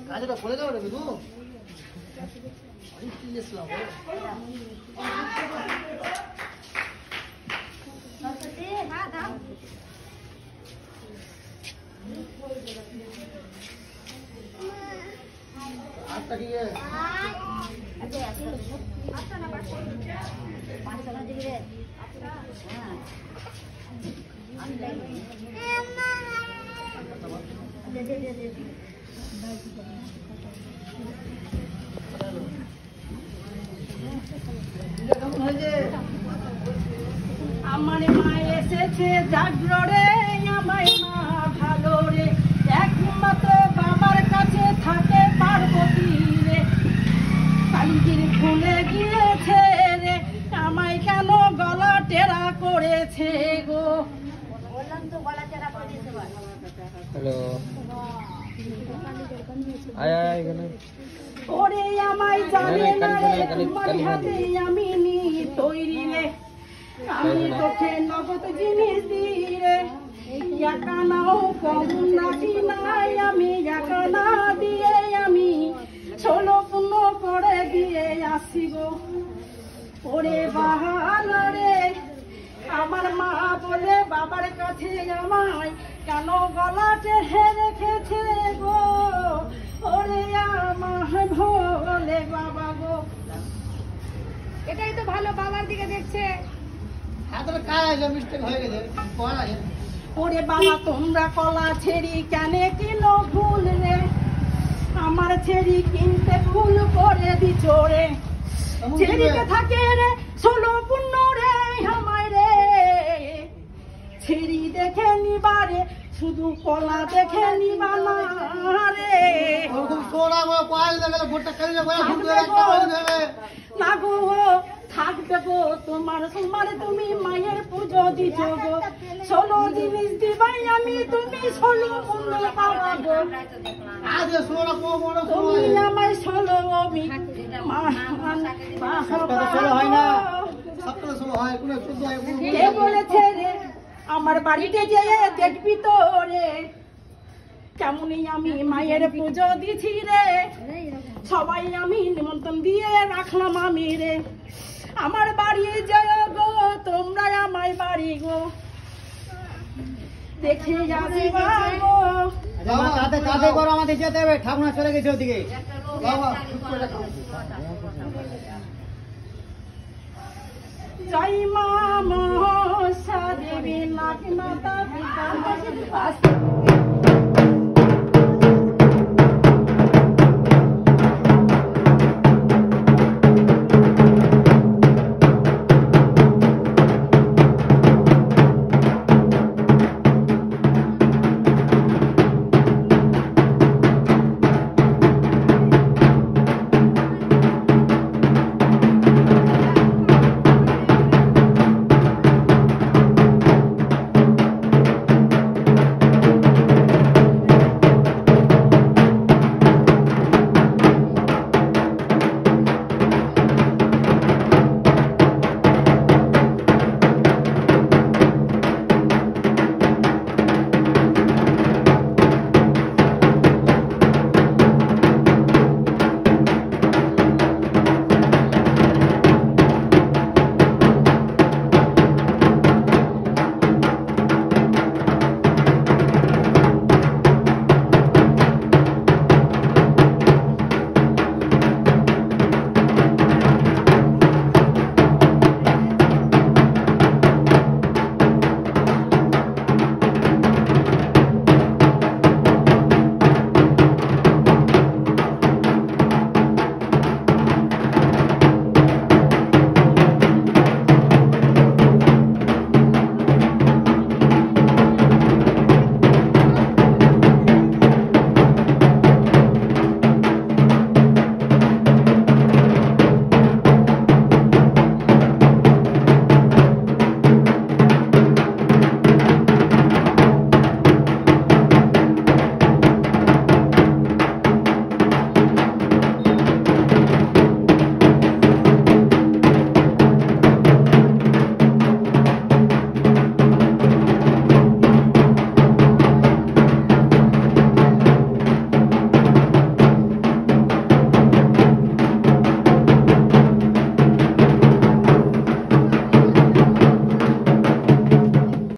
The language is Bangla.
কাজটা করে দাও রে বিদু কি ইসলাম আটটা কি আমার মা এসেছে জাগরে আমায় মা ভালো রে একমাত্র বাবার কাছে থাকে পার্বতী রে কালিজির ভুলে গিয়েছে রে আমায় কেন গলা টেরা করেছে গো বললাম তো গলা টেরা করে দিতে পারে হ্যালো আয় এখানে ওরে আমায় জানে না রে তোমার হাতে আমি নি তৈরি রে আমি তোকে নগদ জিনিস দিই রে একা নাও কম নাকি নাই আমি একা না দিয়ে আমি 16 পূর্ণ করে দিয়ে আসি গো ওরে বাহানা রে আমার মা বলে বাবার কাছে আমায় কেন গলা টেনে রেখেছে গো ওরে আমার ভোলে বাবা গো এটাই তো ভালো বাবার দিকে দেখছে ওরে বাবা তোমরা কলা ছেড়ি কেন কিনো ভুল রে আমার ছেড়ি কিনতে ভুল করে দিছ রে ছেড়িতে থাকে রে 16 পূর্ণ রে আমায় রে ছেড়ি দেখে নিবারে শুধু কলা দেখে নিবা না রে না গো থাকবে গো তোমার তোমার তুমি মায়ের পুজো দিছ গো 16 জিনিস দিবাই আমি তুমি 16 পূর্ণ পাবা গো তুমি আমায় 16 আমি কে বলেছে রে আমার বাড়িতে যেয়ে দেখবি তো রে কেমনই আমি মায়ের পুজো দিছি রে সবাই আমি নিমন্ত্রণ দিয়ে রাখলাম আমি রে আমার বাড়ি যায় গো তোমরা আমায় বাড়ি গো দেখে যাবে গো কাঁধে করো আমাদের যেতে হবে ঠাকুমা চলে গেছে ওদিকে জয় মা মনসা দেবী নাগ মাতা পিতা